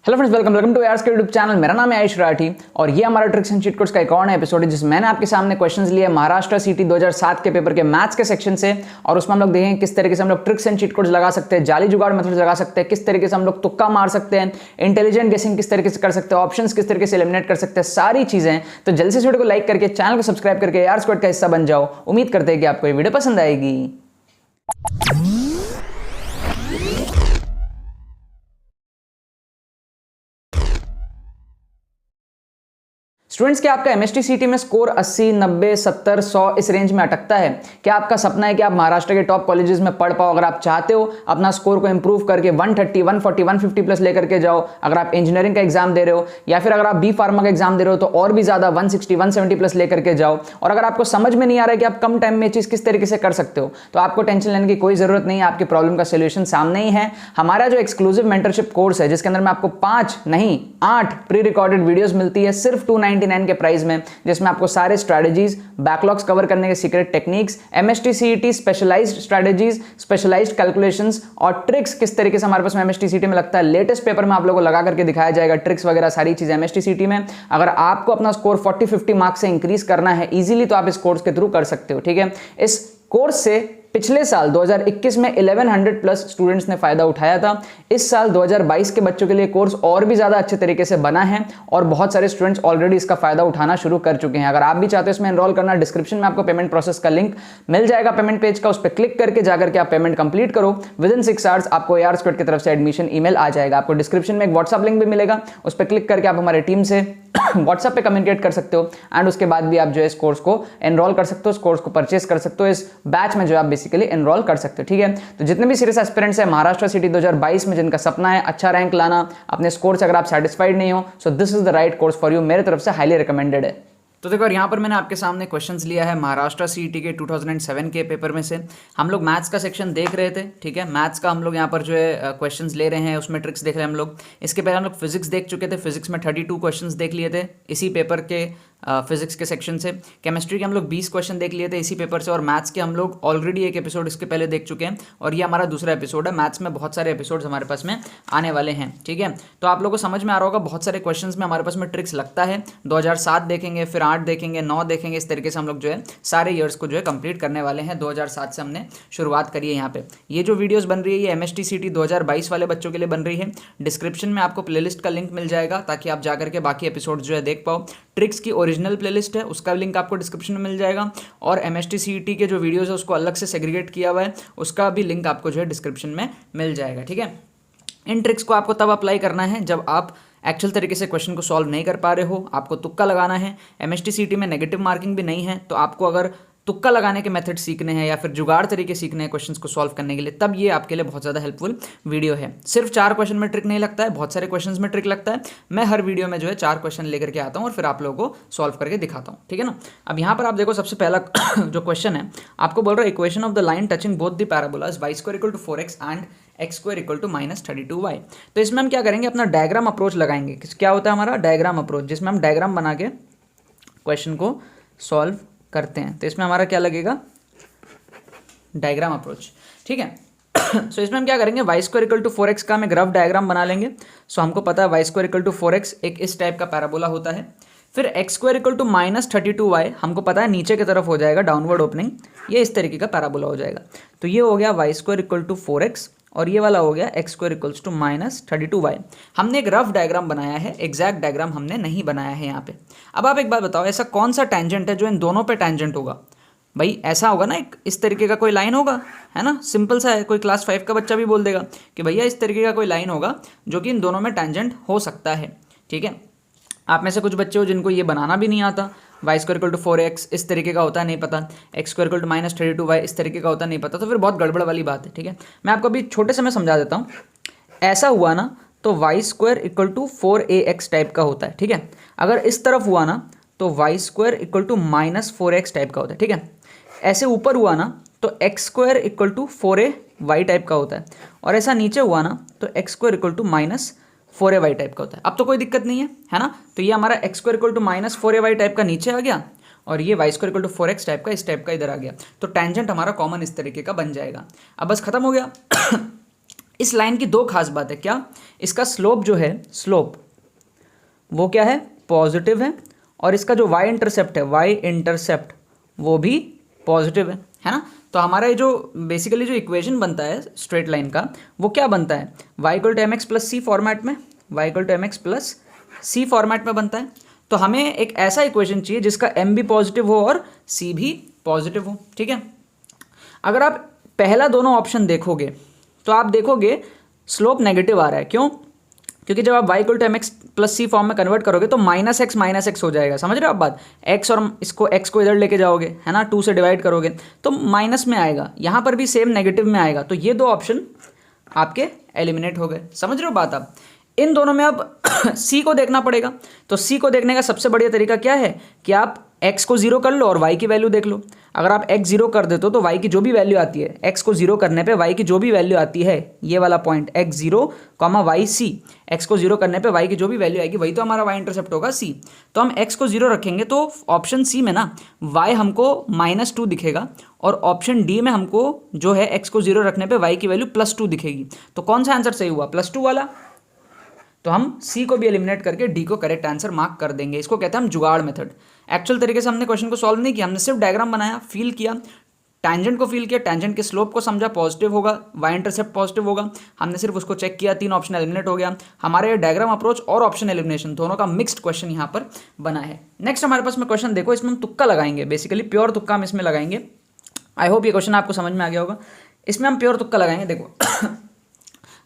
Hello friends, welcome to यार्स के YouTube channel. मेरा नाम है आयुष राठी और ये हमारा ट्रिक्स एंड चीट कोड्स का एक और एपिसोड है जिसमें मैंने आपके सामने क्वेश्चंस लिए महाराष्ट्र सीटी 2007 के पेपर के मैथ्स के सेक्शन से। और उसमें हम लोग देखेंगे किस तरीके से हम लोग ट्रिक्स एंड चीट कोड्स लगा सकते हैं, जाली जुगाड़ मेथड्स लगा सकते हैं, किस तरीके से हम लोग तुक्का मार सकते हैं, इंटेलिजेंट गेसिंग किस तरीके से कर सकते हैं, ऑप्शंस किस तरीके से एलिमिनेट कर सकते हैं, सारी चीजें। तो जल्दी से वीडियो को लाइक करके चैनल को सब्सक्राइब करके यार स्क्वाड का हिस्सा बन जाओ। उम्मीद करते हैं कि आपको ये वीडियो पसंद आएगी। स्टूडेंट्स, क्या आपका एमएसटी सीटी में स्कोर 80, 90, 70, 100 इस रेंज में अटकता है? क्या आपका सपना है कि आप महाराष्ट्र के टॉप कॉलेजेस में पढ़ पाओ? अगर आप चाहते हो अपना स्कोर को इंप्रूव करके 130, 140, 150 प्लस लेकर के जाओ, अगर आप इंजीनियरिंग का एग्जाम दे रहे हो या फिर अगर आप बी फार्मा का एग्जाम दे रहे हो तो और भी ज्यादा 160, 170 प्लस लेकर के जाओ। और अगर आपको समझ में नहीं आ रहा है कि आप कम टाइम में चीज किस तरीके से कर सकते हो तो आपको टेंशन लेने की कोई जरूरत नहीं है। आपकी प्रॉब्लम का सोल्यूशन सामने ही है। हमारा जो एक्सक्लूसिव मेंटरशिप कोर्स है जिसके अंदर में आपको 5 नहीं 8 प्री रिकॉर्डेड वीडियोस मिलती है सिर्फ 299 के प्राइस में, जिसमें आपको सारे स्ट्रेटजीज, बैकलॉग्स कवर करने के secret techniques, MST CET specialized strategies, specialized calculations और ट्रिक्स किस तरीके से हमारे पास में एमएसटी सीईटी में लगता है लेटेस्ट पेपर में आप लोगों को लगा करके दिखाया जाएगा। ट्रिक्स वगैरह सारी चीज एमएसटी सीईटी में। अगर आपको अपना स्कोर 40-50 मार्क्स से इंक्रीज करना है इजीली तो आप इस कोर्स के थ्रू कर सकते हो। ठीक है, इस कोर्स से पिछले साल 2021 में 1100 प्लस स्टूडेंट्स ने फायदा उठाया था। इस साल 2022 के बच्चों के लिए कोर्स और भी ज्यादा अच्छे तरीके से बना है और बहुत सारे स्टूडेंट्स ऑलरेडी इसका फायदा उठाना शुरू कर चुके हैं। अगर आप भी चाहते हो इसमें एनरोल करना, डिस्क्रिप्शन में आपको पेमेंट प्रोसेस का लिंक मिल जाएगा पेमेंट पेज का, उस पर क्लिक करके जाकर के आप पेमेंट कंप्लीट करो। विदिन 6 आवर्स आपको यार स्क्वाड की तरफ से एडमिशन ईमेल आ जाएगा। आपको डिस्क्रिप्शन में एक व्हाट्सएप लिंक भी मिलेगा, उस पर क्लिक करके आप हमारे टीम से व्हाट्सएप पे कम्युनिकेट कर सकते हो एंड उसके बाद भी आप जो है इस कोर्स को एनरोल कर सकते हो, इस कोर्स को परचेस कर सकते हो, इस बैच में जो आप बेसिकली एनरोल कर सकते हो। ठीक है, तो जितने भी सीरियस एस्पिरेंट्स हैं महाराष्ट्र सिटी 2022 में जिनका सपना है अच्छा रैंक लाना अपने स्कोर से, अगर आप सेटिस्फाइड नहीं हो so this is the right course for you. मेरे तरफ से हाईली रिकमेंडेड है। तो देखो यहाँ पर मैंने आपके सामने क्वेश्चंस लिया है महाराष्ट्र सीईटी के 2007 के पेपर में से। हम लोग मैथ्स का सेक्शन देख रहे थे। ठीक है, मैथ्स का हम लोग यहाँ पर जो है क्वेश्चंस ले रहे हैं, उसमें ट्रिक्स देख रहे हैं हम लोग। इसके पहले हम लोग फिजिक्स देख चुके थे, फिजिक्स में 32 क्वेश्चंस देख लिए थे इसी पेपर के फिजिक्स के सेक्शन से। केमिस्ट्री के हम लोग 20 क्वेश्चन देख लिए थे इसी पेपर से। और मैथ्स के हम लोग ऑलरेडी एक एपिसोड इसके पहले देख चुके हैं और ये हमारा दूसरा एपिसोड है। मैथ्स में बहुत सारे एपिसोड्स हमारे पास में आने वाले हैं। ठीक है, तो आप लोगों को समझ में आ रहा होगा बहुत सारे क्वेश्चंस में हमारे पास में ट्रिक्स लगता है। 2007 देखेंगे, फिर 8 देखेंगे, 9 देखेंगे। इस तरीके से हम लोग जो है सारे ईयर्स को जो है कंप्लीट करने वाले हैं। 2007 से हमने शुरुआत करी है। यहाँ पे ये जो वीडियोस बन रही है ये एमएसटी सीटी 2022 वाले बच्चों के लिए बन रही है। डिस्क्रिप्शन में आपको प्लेलिस्ट का लिंक मिल जाएगा ताकि आप जाकर के बाकी एपिसोड जो है देख पाओ। ट्रिक्स की ओरिजिनल प्लेलिस्ट है, उसका लिंक आपको डिस्क्रिप्शन में मिल जाएगा। और एमएसटी सीईटी के जो वीडियोस है उसको अलग से सेग्रीगेट किया हुआ है, उसका भी लिंक आपको जो है डिस्क्रिप्शन में मिल जाएगा। ठीक है, इन ट्रिक्स को आपको तब अप्लाई करना है जब आप एक्चुअल तरीके से क्वेश्चन को सॉल्व नहीं कर पा रहे हो, आपको तुक्का लगाना है। एमएसटी सीईटी में नेगेटिव मार्किंग भी नहीं है, तो आपको अगर तुक्का लगाने के मेथड सीखने हैं या फिर जुगाड़ तरीके सीखने हैं क्वेश्चंस को सॉल्व करने के लिए, तब ये आपके लिए बहुत ज़्यादा हेल्पफुल वीडियो है। सिर्फ 4 क्वेश्चन में ट्रिक नहीं लगता है, बहुत सारे क्वेश्चंस में ट्रिक लगता है। मैं हर वीडियो में जो है 4 क्वेश्चन लेकर के आता हूँ और फिर आप लोगों को सॉल्व करके दिखाता हूँ। ठीक है ना। अब यहाँ पर आप देखो सबसे पहला जो क्वेश्चन है आपको बोल रहा है equation of the line touching both the parabolas y² = 4x and x² = -32y। तो इसमें हम क्या करेंगे, अपना डायग्राम अप्रोच लगाएंगे। क्या होता है हमारा डायग्राम अप्रोच, जिसमें हम डायग्राम बना के क्वेश्चन को सॉल्व करते हैं। तो इसमें हमारा क्या लगेगा, डायग्राम अप्रोच। ठीक है, सो इसमें हम क्या करेंगे, y² = 4x का हम एक रफ डायग्राम बना लेंगे। सो हमको पता है y² = 4x एक इस टाइप का पैराबोला होता है। फिर x² = -32y हमको पता है नीचे की तरफ हो जाएगा डाउनवर्ड ओपनिंग, ये इस तरीके का पैराबोला हो जाएगा। तो ये हो गया y² = 4x और ये वाला हो गया x² = -32y। हमने एक रफ डायग्राम बनाया है, एग्जैक्ट डायग्राम हमने नहीं बनाया है यहाँ पे। अब आप एक बात बताओ, ऐसा कौन सा टेंजेंट है जो इन दोनों पे टेंजेंट होगा? भाई ऐसा होगा ना, एक इस तरीके का कोई लाइन होगा, है ना, सिंपल सा है। कोई क्लास 5 का बच्चा भी बोल देगा कि भैया इस तरीके का कोई लाइन होगा जो कि इन दोनों में टेंजेंट हो सकता है। ठीक है, आप में से कुछ बच्चे हो जिनको ये बनाना भी नहीं आता। y² = 4x इस तरीके का होता है, नहीं पता। x² = -32y इस तरीके का होता है, नहीं पता। तो फिर बहुत गड़बड़ वाली बात है। ठीक है, मैं आपको अभी छोटे से मैं समझा देता हूँ। ऐसा हुआ ना तो y² = 4ax टाइप का होता है। ठीक है, अगर इस तरफ हुआ ना तो y² = -4x टाइप का होता है। ठीक है, ऐसे ऊपर हुआ ना तो x² = 4ay टाइप का होता है और ऐसा नीचे हुआ ना तो x² = -4ay टाइप का होता है। अब तो कोई दिक्कत नहीं है ना। तो ये हमारा x² = -4ay टाइप का नीचे आ गया और ये y² = 4x टाइप का इस टाइप का इधर आ गया। तो टेंजेंट हमारा कॉमन इस तरीके का बन जाएगा। अब बस खत्म हो गया। इस लाइन की दो खास बात है, क्या? इसका स्लोप जो है, स्लोप वो क्या है? पॉजिटिव है, और इसका जो y इंटरसेप्ट है, y इंटरसेप्ट वो भी पॉजिटिव है ना? तो हमारा ये जो बेसिकली जो इक्वेशन बनता है स्ट्रेट लाइन का, वो क्या बनता है? y equal to mx plus C format में, y equal to mx plus C format में बनता है। तो हमें एक ऐसा इक्वेशन चाहिए जिसका m भी पॉजिटिव हो और c भी पॉजिटिव हो, ठीक है? अगर आप पहला दोनों ऑप्शन देखोगे तो आप देखोगे स्लोप नेगेटिव आ रहा है। क्यों? क्योंकि जब आप y equal to mx plus C form में कन्वर्ट करोगे तो माइनस एक्स हो जाएगा। समझ रहे हो आप बात? x और इसको x को इधर लेके जाओगे, है ना, 2 से डिवाइड करोगे तो माइनस में आएगा, यहाँ पर भी सेम नेगेटिव में आएगा। तो ये दो ऑप्शन आपके एलिमिनेट हो गए। समझ रहे हो बात आप? इन दोनों में अब c को देखना पड़ेगा। तो c को देखने का सबसे बढ़िया तरीका क्या है कि आप x को जीरो कर लो और y की वैल्यू देख लो। अगर आप x जीरो कर देते हो तो y की जो भी वैल्यू आती है, x को जीरो करने पे y की जो भी वैल्यू आती है, ये वाला point x zero comma y c, x को जीरो करने पे y की जो भी वैल्यू आएगी वही तो हमारा y इंटरसेप्ट होगा c। तो हम x को जीरो रखेंगे तो ऑप्शन c में ना y हमको -2 दिखेगा, और ऑप्शन डी में हमको जो है x को जीरो रखने पे y की वैल्यू +2 दिखेगी। तो कौन सा आंसर सही हुआ? +2 वाला। तो हम सी को भी एलिमिनेट करके डी को करेक्ट आंसर मार्क कर देंगे। इसको कहते हैं हम जुगाड़ मेथड। एक्चुअल तरीके से हमने क्वेश्चन को सॉल्व नहीं किया, हमने सिर्फ डायग्राम बनाया, फील किया, टैंजेंट को फील किया, टैंजेंट के स्लोप को समझा, पॉजिटिव होगा, वाई इंटरसेप्ट पॉजिटिव होगा, हमने सिर्फ उसको चेक किया, 3 ऑप्शन एलिमिनेट हो गया। हमारे डायग्राम अप्रोच और ऑप्शन एलिमिनेशन दोनों का मिक्स्ड क्वेश्चन यहाँ पर बना है। नेक्स्ट हमारे पास में क्वेश्चन देखो, इसमें हम तुक्का लगाएंगे, बेसिकली प्योर तुक्का हम इसमें लगाएंगे। आई होप ये क्वेश्चन आपको समझ में आ गया होगा। इसमें हम प्योर तुक्का लगाएंगे। देखो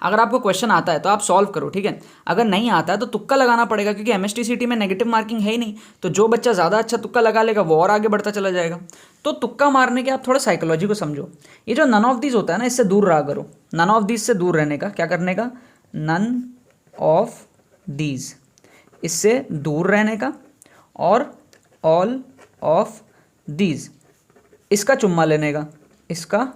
अगर आपको क्वेश्चन आता है तो आप सॉल्व करो, ठीक है? अगर नहीं आता है तो तुक्का लगाना पड़ेगा, क्योंकि एमएसटीसीटी में नेगेटिव मार्किंग है ही नहीं। तो जो बच्चा ज़्यादा अच्छा तुक्का लगा लेगा वो और आगे बढ़ता चला जाएगा। तो तुक्का मारने के आप थोड़ा साइकोलॉजी को समझो। ये जो नन ऑफ दीज होता है ना, इससे दूर रहा करो। नन ऑफ दीज से दूर रहने का, क्या करने का? नन ऑफ दीज, इससे दूर रहने का, और ऑल ऑफ दीज, इसका चुम्मा लेने का, इसका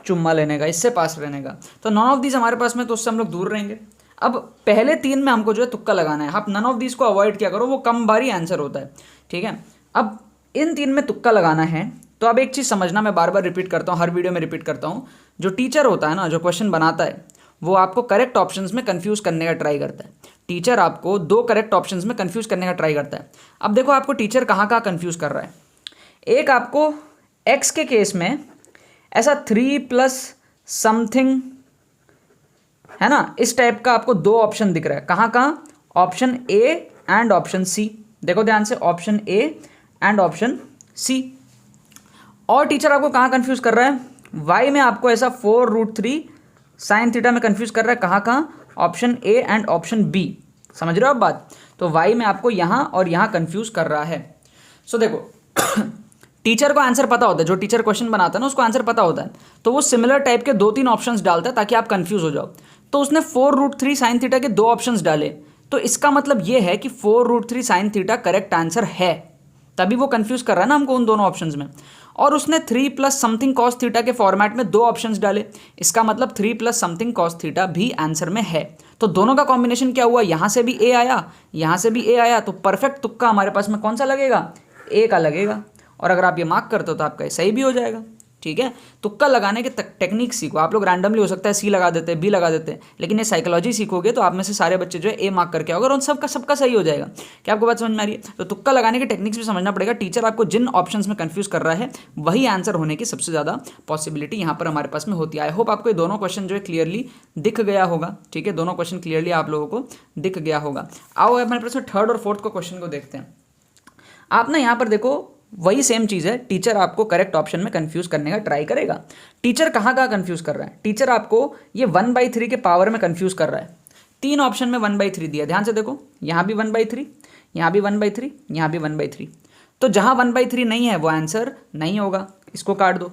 चुम्मा लेने का, इससे पास रहने का। तो नन ऑफ दीज हमारे पास में, तो उससे हम लोग दूर रहेंगे। अब पहले 3 में हमको जो है तुक्का लगाना है। आप नन ऑफ दीज को अवॉइड क्या करो, वो कम बारी आंसर होता है, ठीक है? अब इन 3 में तुक्का लगाना है तो अब एक चीज़ समझना, मैं बार बार रिपीट करता हूँ, हर वीडियो में रिपीट करता हूँ। जो टीचर होता है ना, जो क्वेश्चन बनाता है, वो आपको करेक्ट ऑप्शंस में कंफ्यूज करने का ट्राई करता है। टीचर आपको 2 करेक्ट ऑप्शंस में कंफ्यूज करने का ट्राई करता है। अब देखो आपको टीचर कहाँ कहाँ कंफ्यूज कर रहा है। एक आपको एक्स के केस में ऐसा 3 प्लस समथिंग, है ना, इस टाइप का आपको 2 ऑप्शन दिख रहा है। कहाँ कहाँ? Option A and option C. देखो ध्यान से, option A and option C. और टीचर आपको कहाँ कंफ्यूज कर रहा है? वाई में आपको ऐसा 4√3 साइन थीटा में कंफ्यूज कर रहा है। कहाँ कहाँ? Option A and option B. समझ रहे हो आप बात? तो वाई में आपको यहाँ और यहाँ कंफ्यूज कर रहा है। सो देखो टीचर को आंसर पता होता है, जो टीचर क्वेश्चन बनाता है ना उसको आंसर पता होता है, तो वो सिमिलर टाइप के 2-3 ऑप्शंस डालता है ताकि आप कंफ्यूज हो जाओ। तो उसने 4√3 साइन थीटा के 2 ऑप्शंस डाले, तो इसका मतलब ये है कि 4√3 साइन थीटा करेक्ट आंसर है, तभी वो कंफ्यूज कर रहा है ना हमको उन दोनों ऑप्शंस में। और उसने 3 प्लस समथिंग कॉस थीटा के फॉर्मेट में 2 ऑप्शंस डाले, इसका मतलब 3 प्लस समथिंग कॉस थीटा भी आंसर में है। तो दोनों का कॉम्बिनेशन क्या हुआ? यहाँ से भी ए आया, यहाँ से भी ए आया, तो परफेक्ट तुक्का हमारे पास में कौन सा लगेगा? ए का लगेगा। और अगर आप ये मार्क करते हो तो आपका सही भी हो जाएगा, ठीक है? तुक्का लगाने के टेक्निक सीखो। आप लोग रैंडमली हो सकता है सी लगा देते हैं, बी लगा देते हैं, लेकिन ये साइकोलॉजी सीखोगे तो आप में से सारे बच्चे जो है ए मार्क करके आओगे और उन सबका सही हो जाएगा। क्या आपको बात समझ में आ रही है? तो तुक्का लगाने के टेक्निक्स भी समझना पड़ेगा। टीचर आपको जिन ऑप्शंस में कंफ्यूज कर रहा है वही आंसर होने की सबसे ज़्यादा पॉसिबिलिटी यहाँ पर हमारे पास में होती है। आई होप आपको ये दोनों क्वेश्चन जो है क्लियरली दिख गया होगा, ठीक है? दोनों क्वेश्चन क्लियरली आप लोगों को दिख गया होगा। आओ हमारे पास में 3rd और 4th को क्वेश्चन को देखते हैं। आप ना यहाँ पर देखो, वही सेम चीज़ है, टीचर आपको करेक्ट ऑप्शन में कंफ्यूज करने का ट्राई करेगा। टीचर कहाँ कहाँ कंफ्यूज कर रहा है? टीचर आपको ये 1/3 के पावर में कंफ्यूज कर रहा है। 3 ऑप्शन में 1/3 दिया, ध्यान से देखो, यहाँ भी 1/3, यहाँ भी 1/3, यहाँ भी 1/3। तो जहाँ 1/3 नहीं है वो आंसर नहीं होगा, इसको काट दो।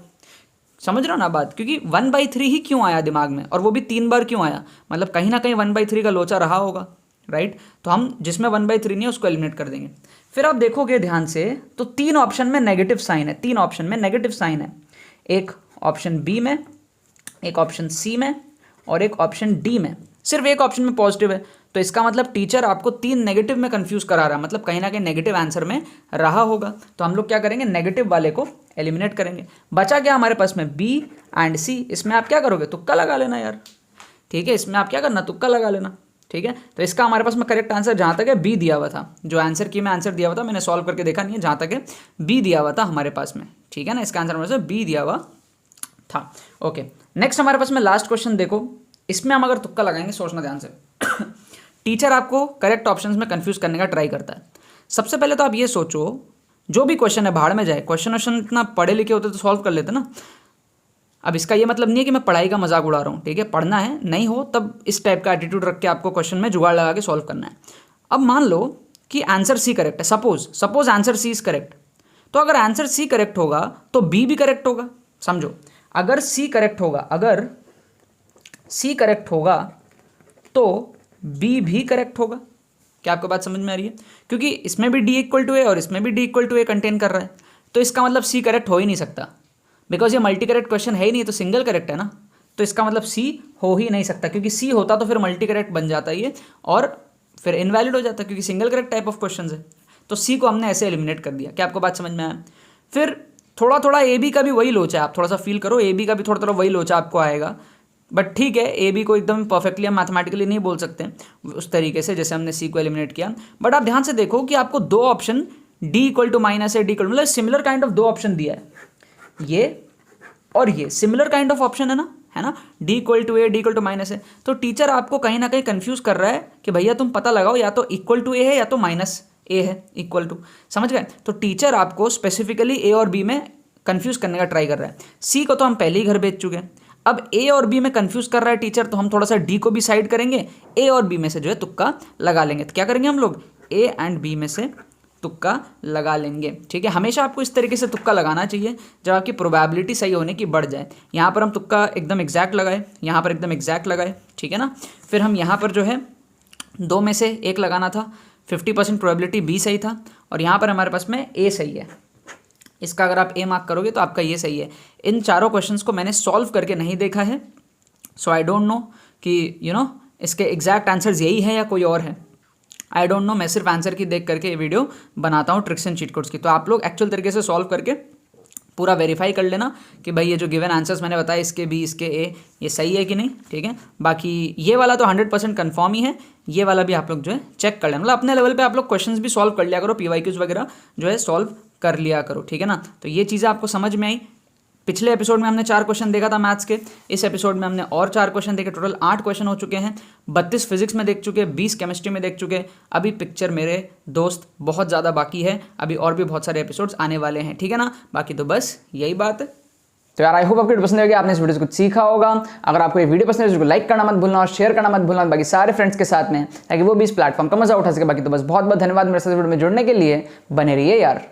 समझ रहे हो ना बात? क्योंकि 1/3 ही क्यों आया दिमाग में, और वो भी 3 बार क्यों आया? मतलब कहीं ना कहीं 1/3 का लोचा रहा होगा, राइट? तो हम जिसमें 1/3 नहीं है उसको एलिमिनेट कर देंगे। फिर आप देखोगे ध्यान से तो 3 ऑप्शन में नेगेटिव साइन है, 3 ऑप्शन में नेगेटिव साइन है। एक ऑप्शन बी में, एक ऑप्शन सी में, और एक ऑप्शन डी में। सिर्फ एक ऑप्शन में पॉजिटिव है। तो इसका मतलब टीचर आपको 3 नेगेटिव में कंफ्यूज करा रहा है, मतलब कहीं ना कहीं नेगेटिव आंसर में रहा होगा। तो हम लोग क्या करेंगे? नेगेटिव वाले को एलिमिनेट करेंगे। बचा क्या हमारे पास में? बी एंड सी। इसमें आप क्या करोगे? तुक्का लगा लेना यार। ठीक है, इसमें आप क्या करना, तुक्का लगा लेना। ठीक है, तो इसका हमारे पास में करेक्ट आंसर जहाँ तक है बी दिया हुआ था। जो आंसर की मैं आंसर दिया हुआ था, मैंने सॉल्व करके देखा नहीं है, जहाँ तक है बी दिया हुआ था हमारे पास में। ठीक है ना, इसका आंसर हमारे पास बी दिया हुआ था। ओके, नेक्स्ट हमारे पास में लास्ट क्वेश्चन देखो, इसमें हम अगर तुक्का लगाएंगे, सोचना ध्यान से। टीचर आपको करेक्ट ऑप्शंस में कंफ्यूज करने का ट्राई करता है। सबसे पहले तो आप ये सोचो, जो भी क्वेश्चन है भाड़ में जाए, क्वेश्चन इतना पढ़े लिखे होते तो सॉल्व कर लेते ना। अब इसका ये मतलब नहीं है कि मैं पढ़ाई का मजाक उड़ा रहा हूँ, ठीक है, पढ़ना है, नहीं हो तब इस टाइप का एटीट्यूड रख के आपको क्वेश्चन में जुगाड़ लगा के सॉल्व करना है। अब मान लो कि आंसर सी करेक्ट है, suppose answer C is correct, तो अगर आंसर सी करेक्ट होगा तो बी भी करेक्ट होगा। समझो, अगर सी करेक्ट होगा तो बी भी करेक्ट होगा। क्या आपको बात समझ में आ रही है? क्योंकि इसमें भी डी इक्वल टू ए और इसमें भी D equal to A contain कर रहा है, तो इसका मतलब सी करेक्ट हो ही नहीं सकता, बिकॉज ये मल्टी करेक्ट क्वेश्चन है ही नहीं, तो सिंगल करेक्ट है ना, तो इसका मतलब सी हो ही नहीं सकता, क्योंकि सी होता तो फिर मल्टी करेक्ट बन जाता ये और फिर इनवैलिड हो जाता, क्योंकि single correct type of question है। तो सी को हमने ऐसे एलिमिनेट कर दिया। क्या आपको बात समझ में आया? फिर थोड़ा थोड़ा ए बी का भी वही लोचा है, आप थोड़ा सा फील करो, ए बी का भी थोड़ा थोड़ा वही लोचा आपको आएगा, बट ठीक है, ए बी को एकदम परफेक्टली हम मैथमेटिकली नहीं बोल सकते उस तरीके से जैसे हमने सी को एलिमिनेट किया। बट आप ध्यान से देखो कि आपको दो option D equal to minus है, डी इक्वल मतलब सिमिलर काइंड ऑफ दो ऑप्शन दिया है, ये और ये सिमिलर काइंड ऑफ ऑप्शन है ना, D equal to A, D equal to minus है। तो टीचर आपको कहीं ना कहीं कंफ्यूज कर रहा है कि भैया तुम पता लगाओ, या तो इक्वल टू ए है या तो माइनस ए है, इक्वल टू, समझ गए? तो टीचर आपको स्पेसिफिकली ए और बी में कंफ्यूज करने का ट्राई कर रहा है। सी को तो हम पहले ही घर भेज चुके हैं, अब ए और बी में कंफ्यूज कर रहा है टीचर, तो हम थोड़ा सा डी को भी साइड करेंगे, ए और बी में से जो है तुक्का लगा लेंगे। तो क्या करेंगे हम लोग, ए एंड बी में से तुक्का लगा लेंगे। ठीक है, हमेशा आपको इस तरीके से तुक्का लगाना चाहिए जब आपकी प्रोबेबिलिटी सही होने की बढ़ जाए। यहाँ पर हम तुक्का एकदम एग्जैक्ट लगाए, यहाँ पर एकदम एग्जैक्ट लगाए, ठीक है ना। फिर हम यहाँ पर जो है दो में से एक लगाना था, 50% प्रोबेबिलिटी बी सही था, और यहाँ पर हमारे पास में ए सही है। इसका अगर आप ए मार्क करोगे तो आपका ये सही है। इन चारों क्वेश्चंस को मैंने सॉल्व करके नहीं देखा है, सो आई डोंट नो कि इसके एग्जैक्ट आंसर्स यही है या कोई और है, आई डोंट नो। मैं सिर्फ आंसर की देख करके ये वीडियो बनाता हूँ ट्रिक्स एंड चीट कोड्स की। तो आप लोग एक्चुअल तरीके से सॉल्व करके पूरा वेरीफाई कर लेना कि भाई ये जो गिवन आंसर्स मैंने बताया, इसके बी इसके ए, ये सही है कि नहीं। ठीक है, बाकी ये वाला तो 100% कन्फर्म ही है, ये वाला भी आप लोग जो है चेक कर लेना, मतलब अपने लेवल पे आप लोग क्वेश्चंस भी सॉल्व कर लिया करो, PYQs वगैरह जो है सॉल्व कर लिया करो। ठीक है ना, तो ये चीज़ें आपको समझ में आई। पिछले एपिसोड में हमने 4 क्वेश्चन देखा था मैथ्स के, इस एपिसोड में हमने और 4 क्वेश्चन देखे, टोटल 8 क्वेश्चन हो चुके हैं। 32 फिजिक्स में देख चुके, 20 केमिस्ट्री में देख चुके। अभी पिक्चर मेरे दोस्त बहुत ज़्यादा बाकी है, अभी और भी बहुत सारे एपिसोड्स आने वाले हैं। ठीक है ना, बाकी तो बस यही बात है। तो यार आई होप आपको वीडियो पसंद आएगी, आपने इस वीडियो से कुछ सीखा होगा। अगर आपको ये वीडियो पसंद है तो लाइक करना मत भूलना और शेयर करना मत भूलना बाकी सारे फ्रेंड्स के साथ में, ताकि वो भी इस प्लेटफॉर्म का मजा उठा सके। बाकी तो बस बहुत बहुत धन्यवाद मेरे साथ वीडियो में जुड़ने के लिए, बने रहिए यार।